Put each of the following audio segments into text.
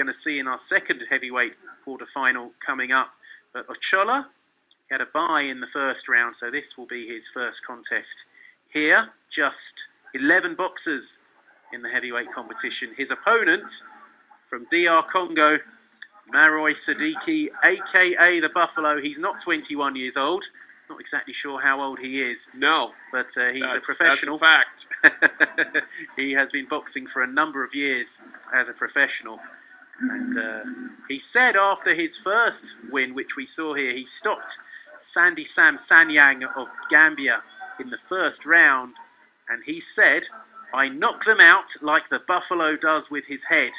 going to see in our second heavyweight quarter-final coming up. But OCHOLA had a bye in the first round, so this will be his first contest here. Just 11 boxers in the heavyweight competition. His opponent from DR Congo, Maroy Sadiki, aka the Buffalo. He's not 21 years old. Not exactly sure how old he is. No. But he's a professional. That's a fact. He has been boxing for a number of years as a professional. And he said after his first win, which we saw here, he stopped Sandy Sam Sanyang of Gambia in the first round. And he said, "I knock them out like the Buffalo does with his head."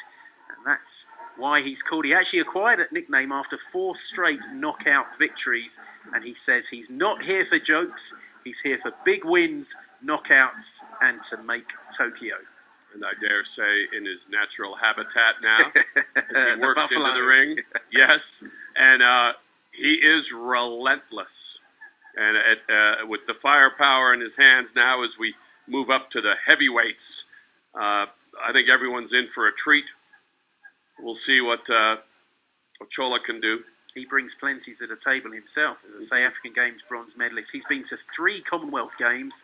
And that's why he's called. He actually acquired that nickname after 4 straight knockout victories. And he says he's not here for jokes. He's here for big wins, knockouts, and to make Tokyo. And I dare say in his natural habitat now, as he works into the ring. Yes, and he is relentless. And with the firepower in his hands now as we move up to the heavyweights, I think everyone's in for a treat. We'll see what OCHOLA can do. He brings plenty to the table himself. As I say, African Games bronze medalist. He's been to 3 Commonwealth Games,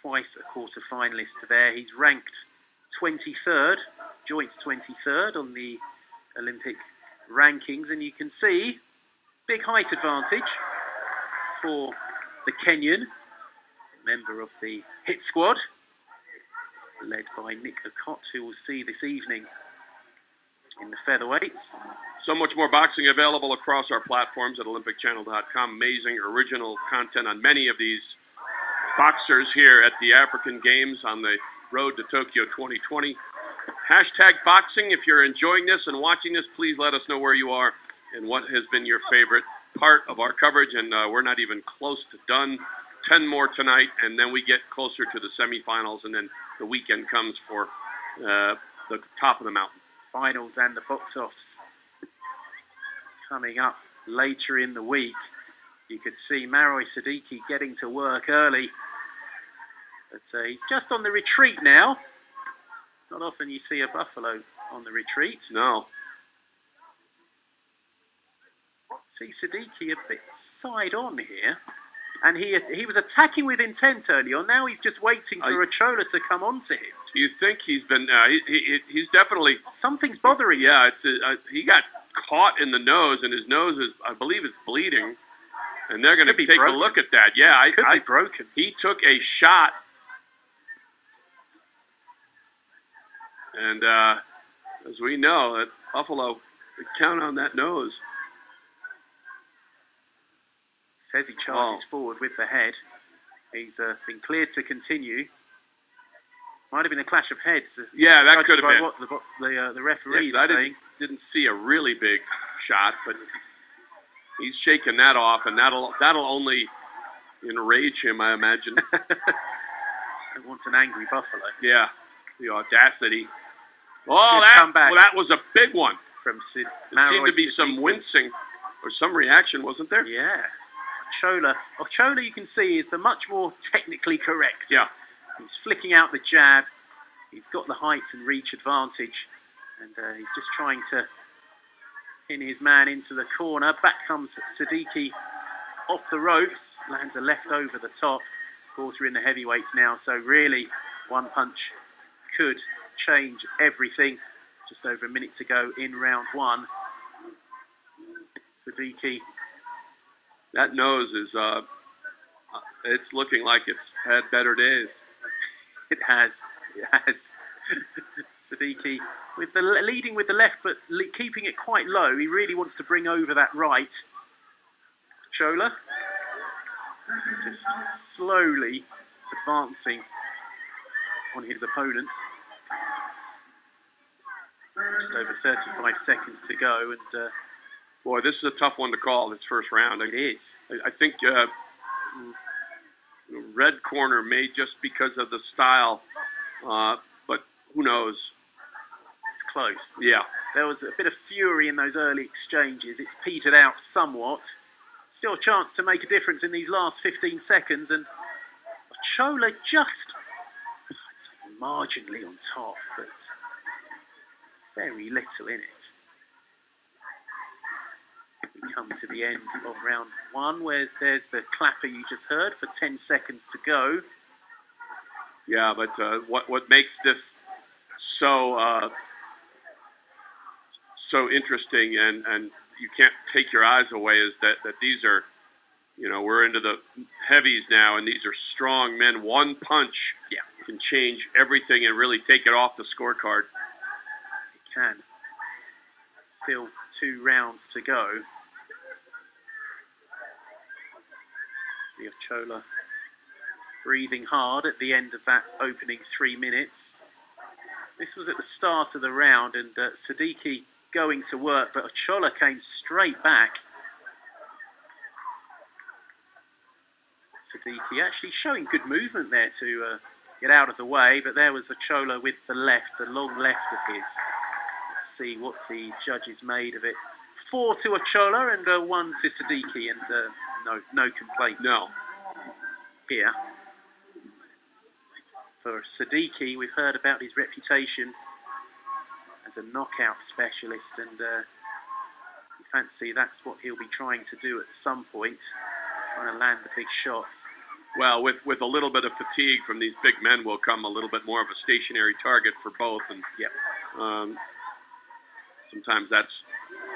twice a quarter-finalist there. He's ranked 23rd, joint 23rd on the Olympic rankings. And you can see big height advantage for the Kenyan, member of the hit squad, led by Nick Okot, who we'll see this evening in the featherweights. So much more boxing available across our platforms at olympicchannel.com. Amazing original content on many of these boxers here at the African Games on the road to Tokyo 2020. Hashtag boxing. If you're enjoying this and watching this, please let us know where you are and what has been your favorite part of our coverage. And we're not even close to done. 10 more tonight, and then we get closer to the semifinals, and then the weekend comes for the top of the mountain. Finals and the box offs coming up later in the week. You could see Maroy Sadiki getting to work early, but he's just on the retreat now. Not often you see a Buffalo on the retreat. No. See Sadiki a bit side on here, and he was attacking with intent early on. Now he's just waiting for OCHOLA to come onto him. Do you think he's been? He's definitely something's bothering him. Yeah, it's he got caught in the nose, and his nose is, I believe, is bleeding. And they're going to take a look at that. Yeah, could be broken. He took a shot, and as we know, that Buffalo could count on that nose. Says he charges forward with the head. He's been cleared to continue. Might have been a clash of heads. Yeah, that could have been. What the referee is saying. Didn't see a really big shot, but he's shaking that off, and that'll only enrage him, I imagine. I want an angry Buffalo. Yeah, the audacity. Oh, that was a big one. From there seemed to be some wincing or some reaction, wasn't there? Yeah. OCHOLA, you can see, is the much more technically correct. Yeah. He's flicking out the jab. He's got the height and reach advantage. And he's just trying to pin his man into the corner. Back comes Sadiki off the ropes. Lands a left over the top. Of course, we're in the heavyweights now, so really one punch could change everything. Just over a minute to go in round 1. Sadiki. That nose is, it's looking like it's had better days. It has. Sadiki leading with the left, but keeping it quite low. He really wants to bring over that right. OCHOLA just slowly advancing on his opponent. Just over 35 seconds to go, and boy, this is a tough one to call, this first round. It is. I think red corner may just because of the style, but who knows? It's close. Yeah. There was a bit of fury in those early exchanges. It's petered out somewhat. Still a chance to make a difference in these last 15 seconds, and OCHOLA just, I'd say, marginally on top, but very little in it. We come to the end of round 1, where there's the clapper you just heard for 10 seconds to go. Yeah, but what makes this so so interesting, and you can't take your eyes away, is that these are, you know, we're into the heavies now, and these are strong men. One punch can change everything and really take it off the scorecard. It can. Still 2 rounds to go. See Ochola breathing hard at the end of that opening 3 minutes. This was at the start of the round, and Sadiki going to work, but Ochola came straight back. Sadiki actually showing good movement there to get out of the way, but there was Ochola with the left, the long left of his. Let's see what the judges made of it. 4 to Ochola and 1 to Sadiki, and no complaints. No. Here. For Sadiki, we've heard about his reputation as a knockout specialist, and you fancy that's what he'll be trying to do at some point, trying to land the big shot. Well, with a little bit of fatigue from these big men will come a little bit more of a stationary target for both, and sometimes that's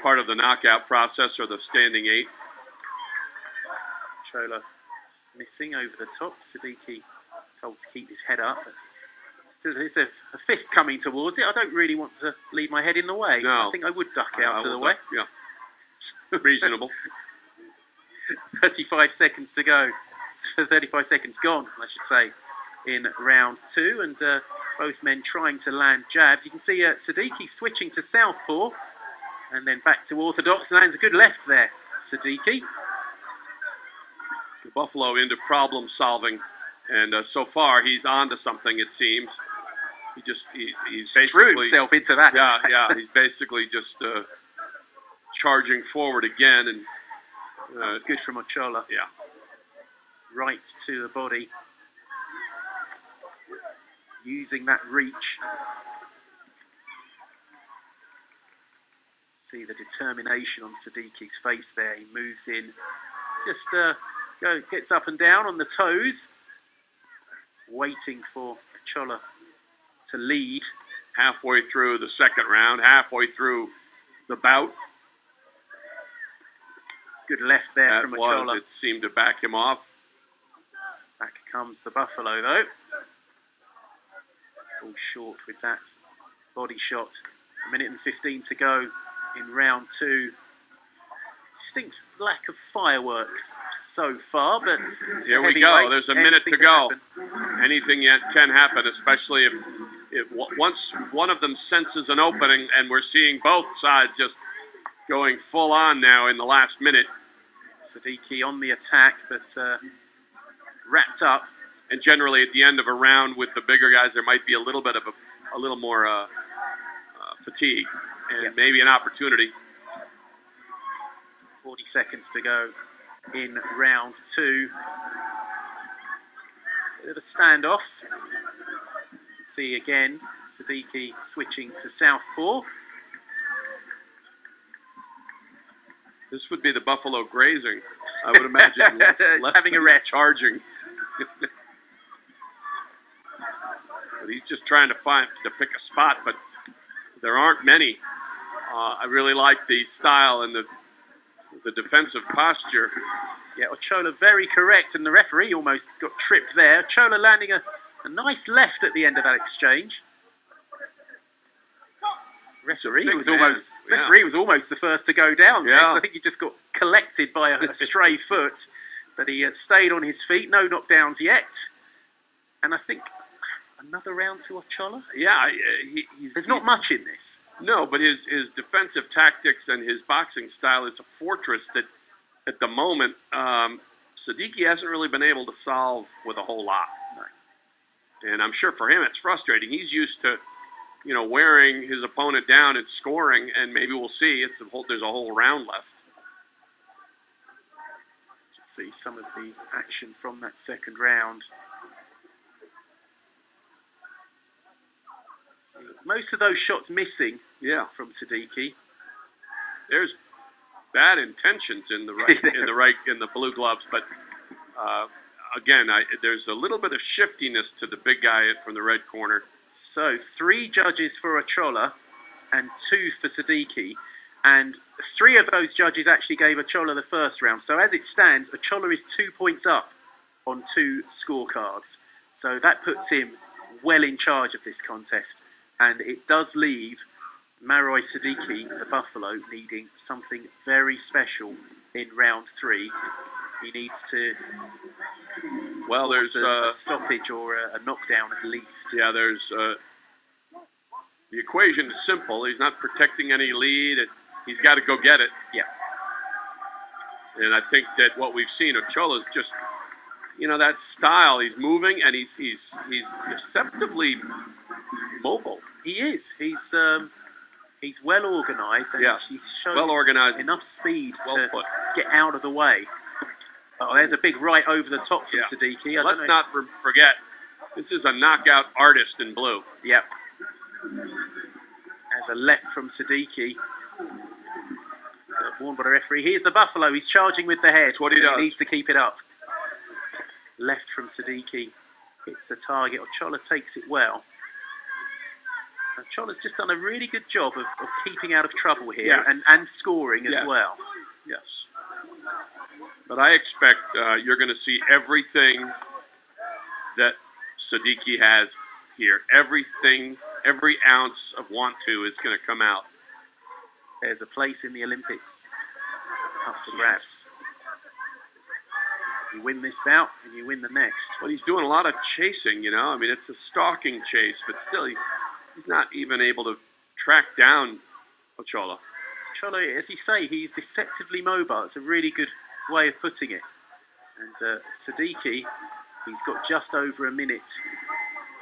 part of the knockout process, or the standing 8. Ochola missing over the top. Sadiki told to keep his head up. There's a fist coming towards it. I don't really want to leave my head in the way. No. I think I would duck out of the way. Yeah, reasonable. 35 seconds to go. 35 seconds gone, I should say, in round 2, and both men trying to land jabs. You can see Sadiki switching to southpaw, and then back to orthodox, and lands a good left there, Sadiki. The Buffalo into problem solving, and so far he's on to something, it seems. He's basically threw himself into that. Yeah, he's basically just charging forward again, and it's good from Ochola. Yeah, right to the body, using that reach. See the determination on Sadiki's face there. He moves in, just gets up and down on the toes, waiting for Ochola to lead. Halfway through the second round, halfway through the bout. Good left there from Ochola. It seemed to back him off. Back comes the Buffalo, though. All short with that body shot. 1 minute and 15 to go in round 2. Distinct lack of fireworks so far, but here we go. There's a minute to go. Anything yet can happen, especially if once one of them senses an opening, and we're seeing both sides just going full on now in the last minute. Sadiki on the attack, but wrapped up. And generally at the end of a round with the bigger guys, there might be a little bit of a little more fatigue and maybe an opportunity. 40 seconds to go in round 2. Bit of a standoff. See again, Sadiki switching to southpaw. This would be the Buffalo grazing, I would imagine. less having a rest. Charging. But he's just trying to pick a spot, but there aren't many. I really like the style and the defensive posture. Yeah, Ochola very correct, and the referee almost got tripped there. Ochola landing a nice left at the end of that exchange. Referee was almost the first to go down. Yeah. I think he just got collected by a stray foot, but he had stayed on his feet. No knockdowns yet, and I think another round to Ochola. Yeah, there's not much in this. No, but his defensive tactics and his boxing style is a fortress that, at the moment, Sadiki hasn't really been able to solve with a whole lot. And I'm sure for him it's frustrating. He's used to, you know, wearing his opponent down and scoring, and maybe we'll see. There's a whole round left. Just see some of the action from that second round. Most of those shots missing Yeah. from Sadiki. There's bad intentions in the in the blue gloves, but again, there's a little bit of shiftiness to the big guy from the red corner. So 3 judges for Ochola and 2 for Sadiki. And 3 of those judges actually gave Ochola the first round. So as it stands, Ochola is 2 points up on 2 scorecards. So that puts him well in charge of this contest. And it does leave Maroy Sadiki, the Buffalo, needing something very special in round 3. He needs to... Well, there's a stoppage or a knockdown at least. Yeah, there's... the equation is simple. He's not protecting any lead. He's got to go get it. Yeah. And I think that what we've seen, Ochola is just, you know, that style. He's moving and he's deceptively mobile. He is. He's well organised. And he shows well organised. Enough speed well to put. Get out of the way. Oh, there's a big right over the top from Sadiki. Let's not forget, this is a knockout artist in blue. Yep. There's a left from Sadiki. Warned by the referee. Here's the Buffalo. He's charging with the head. That's what he does. He needs to keep it up. Left from Sadiki. Hits the target. Ochola takes it well. Ochola's just done a really good job of keeping out of trouble here and scoring as well. Yes. But I expect you're going to see everything that Sadiki has here. Everything, every ounce of want to is going to come out. There's a place in the Olympics up for grabs. You win this bout and you win the next. Well, he's doing a lot of chasing, you know. I mean, it's a stalking chase, but still he's not even able to track down Ochola. Ochola, as you say, he's deceptively mobile. It's a really good way of putting it. And Sadiki, he's got just over a minute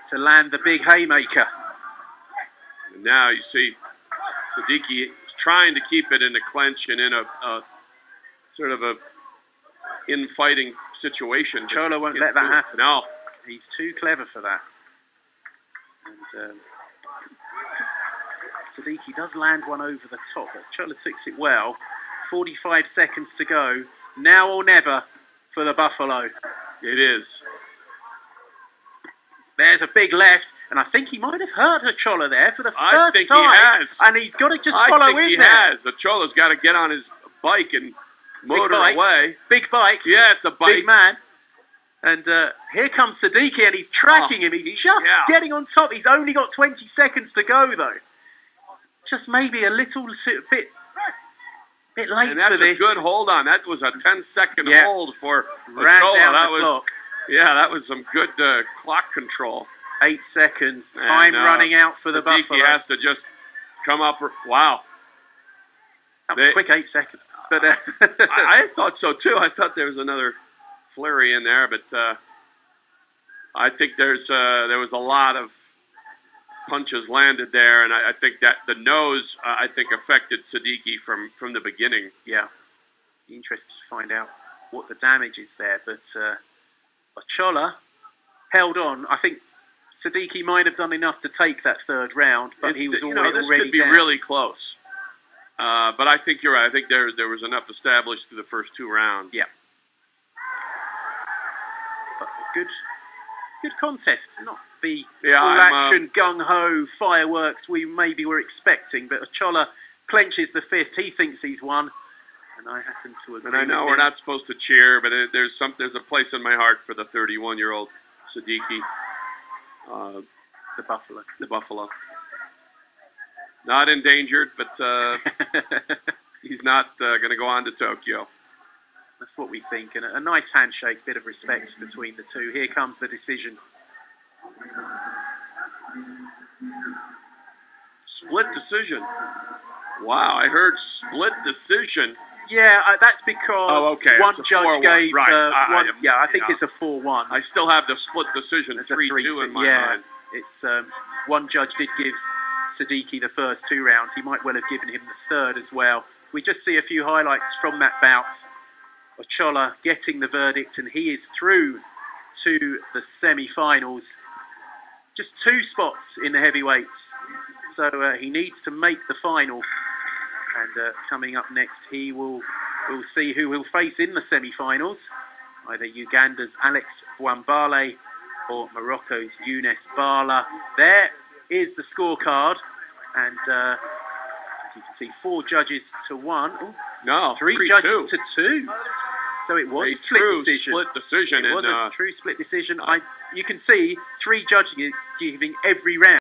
to land the big haymaker. And now you see Sadiki is trying to keep it in a clinch and in a sort of a infighting situation. Ochola won't let that happen. No. He's too clever for that. And Sadiki does land one over the top. Ochola takes it well. 45 seconds to go. Now or never for the Buffalo. It is. There's a big left, and I think he might have hurt Ochola there for the first time. I think he has. And he's got to just follow in there. I think he has. Ochola's got to get on his bike and motor away. Big bike. Yeah, it's a bike. Big man. And here comes Sadiki, and he's tracking him. He's just getting on top. He's only got 20 seconds to go, though. Just maybe a little bit late for this. And that's a good hold on. That was a 10-second hold for Ran Ochola. down that the was clock. Yeah, that was some good clock control. 8 seconds. Time running out for the Buffalo. He has to just come up. Wow. That was a quick 8 seconds. But I thought so too. I thought there was another flurry in there, but I think there was a lot of punches landed there, and I think that the nose I think affected Sadiki from the beginning. Yeah. Interested to find out what the damage is there, but Ochola held on. I think Sadiki might have done enough to take that third round, but he was already this could be down. really close. But I think you're right. I think there was enough established through the first 2 rounds. Yeah. But a good contest. Not the all-action, gung-ho fireworks we maybe were expecting, but Ochola clenches the fist. He thinks he's won, and I happen to agree. And I know we're not supposed to cheer, but there's a place in my heart for the 31-year-old Sadiki. The Buffalo. The Buffalo. Not endangered, but he's not going to go on to Tokyo. That's what we think. And a nice handshake, bit of respect between the two. Here comes the decision. Split decision. Wow, I heard split decision. Yeah, that's because one judge gave... I think it's a 4-1. I still have the split decision, 3-2 in my mind. It's one judge did give Sadiki the first 2 rounds. He might well have given him the third as well. We just see a few highlights from that bout. Ochola getting the verdict, and he is through to the semi-finals. just 2 spots in the heavyweights. So he needs to make the final. And coming up next, we'll see who he'll face in the semi-finals. Either Uganda's Alex Bwambale or Morocco's Younes Bala. There is the scorecard. And as you can see, 4 judges to 1. Ooh, no, 3 judges to 2. So it was a split decision. It was a true split decision. You can see 3 judges giving every round.